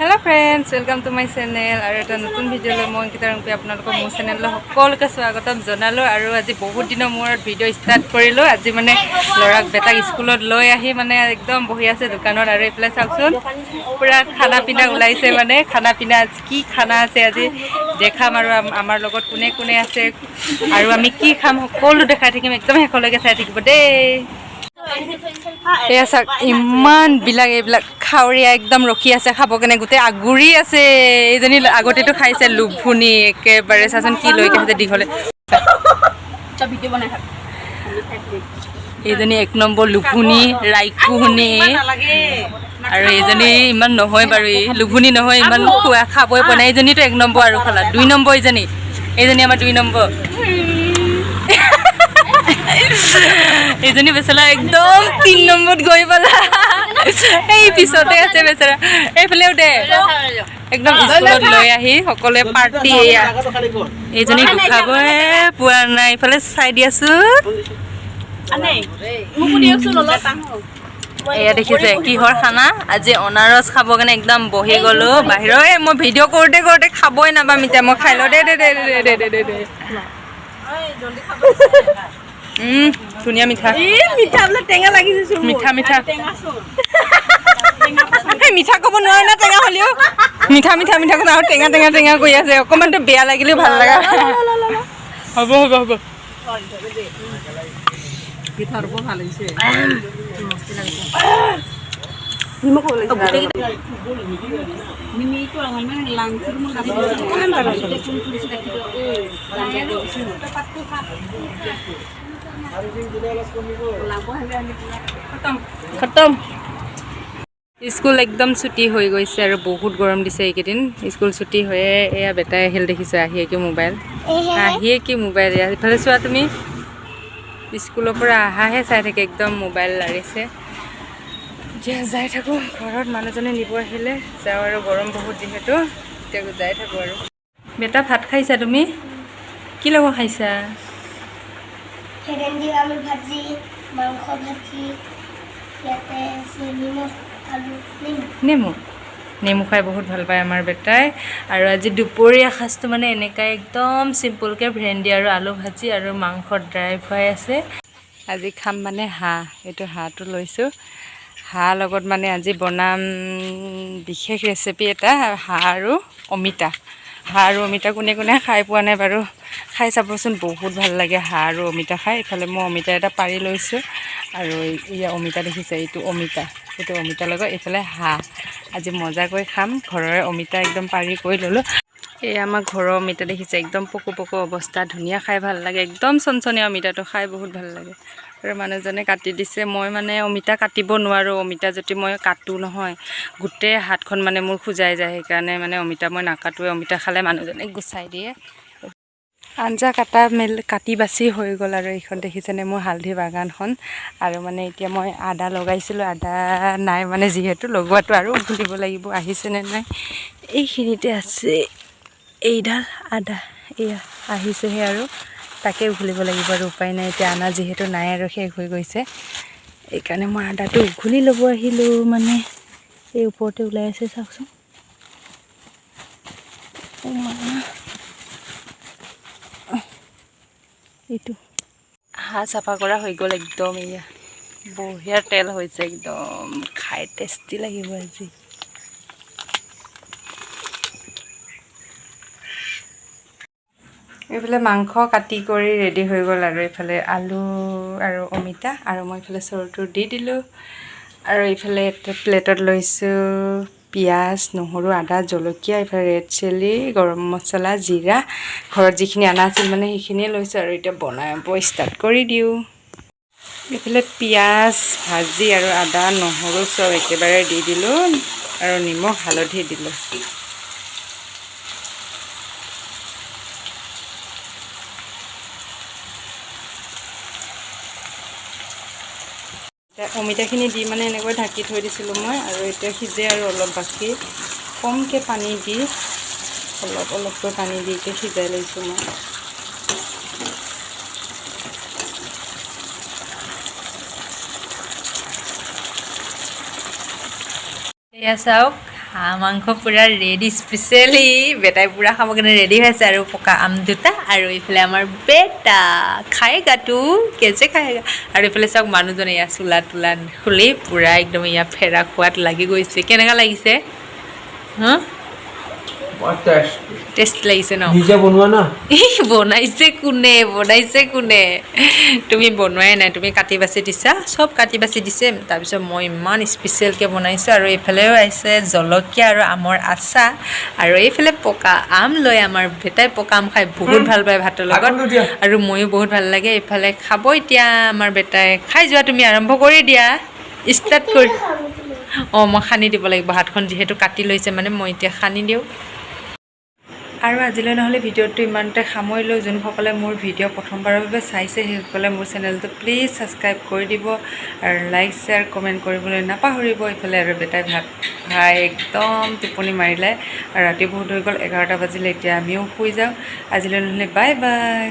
Hello friends, welcome to my channel. আৰু এটা নতুন ভিডিঅ' লৈ মই কিতা ৰংপি আপোনালোকক মোৰ চেনেললৈ সকলোকে স্বাগতম জনালোঁ আৰু আজি বহুত দিনৰ মূৰত ভিডিঅ' ষ্টাৰ্ট কৰিলোঁ। আজি মানে ল'ৰাক বেটাক স্কুলত লৈ আহি মানে একদম বহি আছে দোকানত আৰু এইফালে চাওকচোন পুৰা খানা পিনা ওলাইছে মানে খানা পিনা কি খানা আছে আজি দেখাম আৰু আমাৰ লগত কোনে কোনে আছে আৰু আমি কি খাম সকলো দেখাই থাকিম একদম শেষলৈকে চাই থাকিব দেই। এয়া চাওক ইমান বিলাক এইবিলাক খাৱৰীয়া একদম ৰখি আছে খাব কেনে গোটেই আগুৰি আছে। এইজনী আগতেতো খাইছে লুভুনি একেবাৰে চাচোন কি লৈকে আছে দীঘলে। এইজনী এক নম্বৰ লুভুনি ৰাইকুনি আৰু এইজনী ইমান নহয় বাৰু এই লুভুনি নহয় ইমান খোৱা খাবই পোৱা নাই। এইজনীতো এক নম্বৰ আৰু খালা 2 নম্বৰ এইজনী আমাৰ 2 নম্বৰ। এইজনী বেচেৰা একদম 3 নম্বৰত গৈ পালা এই পিছতে আছে বেচেৰা। এইফালেও দে একদম স্কুলত লৈ আহি সকলোৱে পাৰ্টি এয়া এইজনী খাবই পোৱা নাই। এইফালে চাই দিয়াচোন এয়া দেখিছে কিহৰ খানা আজি অনাৰস খাব কাৰণে একদম বহি গ'লো বাহিৰৰ। মই ভিডিঅ' কৰোঁতে কৰোঁতে খাবই নাপাম এতিয়া মই খাই লওঁ দে দে দে দে দে দে দে ধুনীয়া মিঠা মিঠা বোলে টেঙা লাগিছে মিঠা মিঠা মিঠা ক'ব নোৱাৰে না টেঙা হ'লেও মিঠা মিঠা মিঠা কথা আৰু টেঙা টেঙা টেঙা কৰি আছে অকণমানতো বেয়া লাগিলেও ভাল লগা হ'ব হ'ব হ'ব খতম। স্কুল একদম ছুটি হৈ গৈছে আৰু বহুত গৰম দিছে এইকেইদিন। স্কুল ছুটি হৈয়ে এয়া বেটাই আহিল দেখিছোঁ আহিয়ে কি মোবাইল এয়া ইফালে চোৱা তুমি স্কুলৰ পৰা আহাহে চাই থাকে একদম মোবাইল লাৰিছে। এতিয়া যাই থাকোঁ ঘৰত মানুহজনে নিব আহিলে যাওঁ আৰু গৰম বহুত যিহেতু এতিয়া যাই থাকোঁ আৰু। বেটা ভাত খাইছা তুমি কি লগত খাইছা? আলু ভাজি মাংস ভাজি ইয়াতে আছে নিমখ আলু নেমু খাই বহুত ভাল পায় আমাৰ বেটাই। আৰু আজি দুপৰীয়া সাঁজটো মানে এনেকৈ একদম চিম্পুলকৈ ভেন্দি আৰু আলু ভাজি আৰু মাংস ড্ৰাই ফ্ৰাই আছে। আজি খাম মানে হাঁহ। এইটো হাঁহটো লৈছোঁ হাঁহ লগত মানে আজি বনাম বিশেষ ৰেচিপি এটা হাঁহ আৰু অমিতা। হাঁহ আৰু অমিতা কোনে কোনে খাই পোৱা নাই বাৰু খাই চাবচোন বহুত ভাল লাগে হাঁহ আৰু অমিতা খাই। ইফালে মই অমিতা এটা পাৰি লৈছোঁ আৰু এয়া অমিতা দেখিছে এইটো অমিতাৰ লগত এইফালে হাঁহ আজি মজাকৈ খাম। ঘৰৰে অমিতা একদম পাৰি কৰি ল'লোঁ। এই আমাৰ ঘৰৰ অমিতা দেখিছে একদম পকু পকু অৱস্থা ধুনীয়া খাই ভাল লাগে একদম চনচনীয়া অমিতাটো খাই বহুত ভাল লাগে। আৰু মানুহজনে কাটি দিছে মই মানে অমিতা কাটিব নোৱাৰোঁ। অমিতা যদি মই কাটোঁ নহয় গোটেই হাতখন মানে মোৰ খোজাই যায় সেইকাৰণে মানে অমিতা মই নাকাটোৱে। অমিতা খালে মানুহজনে গুচাই দিয়ে। আঞ্জা কাটি বাছি হৈ গ'ল আৰু এইখন দেখিছেনে মোৰ হালধি বাগানখন। আৰু মানে এতিয়া মই আদা লগাইছিলোঁ আদা নাই মানে যিহেতু লগোৱাটো আৰু উঘলিব লাগিব আহিছেনে নাই। এইখিনিতে আছে এইডাল আদা এয়া আহিছেহে আৰু তাকে উঘলিব লাগিব আৰু উপায় নাই এতিয়া আনা যিহেতু নাই আৰু শেষ হৈ গৈছে এইকাৰণে মই আদাটো উঘলি ল'ব আহিলোঁ। মানে এই ওপৰতে ওলাই আছে চাওকচোন এইটো হাঁহ চাফা কৰা হৈ গ'ল একদম। এয়া বঢ়িয়া তেল হৈছে একদম খাই টেষ্টি লাগিব আজি। এইফালে মাংস কাটি কৰি ৰেডি হৈ গ'ল আৰু এইফালে আলু আৰু অমিতা আৰু মই এইফালে চৰুটো দি দিলোঁ। আৰু এইফালে প্লেটত লৈছোঁ পিঁয়াজ নহৰু আদা জলকীয়া এইফালে ৰেড চিলি গৰম মছলা জিৰা ঘৰত যিখিনি অনা আছিল মানে সেইখিনিয়ে লৈছোঁ আৰু এতিয়া বনাব ষ্টাৰ্ট কৰি দিওঁ। এইফালে পিঁয়াজ ভাজি আৰু আদা নহৰু চব একেবাৰে দি দিলোঁ আৰু নিমখ হালধি দিলোঁ। অমিতাখিনি দি মানে এনেকৈ ঢাকি থৈ দিছিলোঁ মই আৰু এতিয়া সিজে আৰু অলপ বাকী কমকৈ পানী দি অলপকৈ পানী দি সিজাই লৈছোঁ মই। এয়া চাওক হাঁহ মাংস পূৰা ৰেডি স্পেচিয়েলি বেটাই পূৰা খাবৰ কাৰণে ৰেডি হৈ আছে আৰু পকা আম দুটা আৰু এইফালে আমাৰ বেটা খায়েগা তো কেজে খায়েগা আৰু এইফালে চাওক মানুহজনে ইয়াৰ চোলা তোলা খুলি পূৰা একদম ইয়াৰ ফেৰা খোৱাত লাগি গৈছে কেনেকুৱা লাগিছে হা টেষ্ট লাগিছে ন নিজে বনোৱা না বনাইছে কোনে তুমি বনোৱাই নাই তুমি কাটি বাচি দিছা চব কাটি বাচি দিছে তাৰপিছত মই ইমান স্পেচিয়েলকৈ বনাইছোঁ আৰু এইফালেও আহিছে জলকীয়া আৰু আমৰ আচাৰ আৰু এইফালে পকা আম লৈ আমাৰ বেটাই পকা আম খাই বহুত ভাল পায় ভাতৰ লগত আৰু ময়ো বহুত ভাল লাগে এইফালে খাব এতিয়া আমাৰ বেটাই খাই যোৱা তুমি আৰম্ভ কৰি দিয়া ষ্টাৰ্ট কৰি অঁ মই সানি দিব লাগিব হাতখন যিহেতু কাটি লৈছে মানে মই এতিয়া সানি দিওঁ আৰু আজিলৈ নহ'লে ভিডিঅ'টো ইমানতে সামৰিলোঁ যোনসকলে মোৰ ভিডিঅ' প্ৰথমবাৰৰ বাবে চাইছে সেইসকলে মোৰ চেনেলটো প্লিজ ছাবস্ক্ৰাইব কৰি দিব আৰু লাইক শ্বেয়াৰ কমেণ্ট কৰিবলৈ নাপাহৰিব এইফালে আৰু বেটাই ভাত খাই একদম টোপনি মাৰিলে আৰু ৰাতি বহুত হৈ গ'ল 11টা বাজিলে এতিয়া আমিও শুই যাওঁ আজিলৈ নহ'লে বাই বাই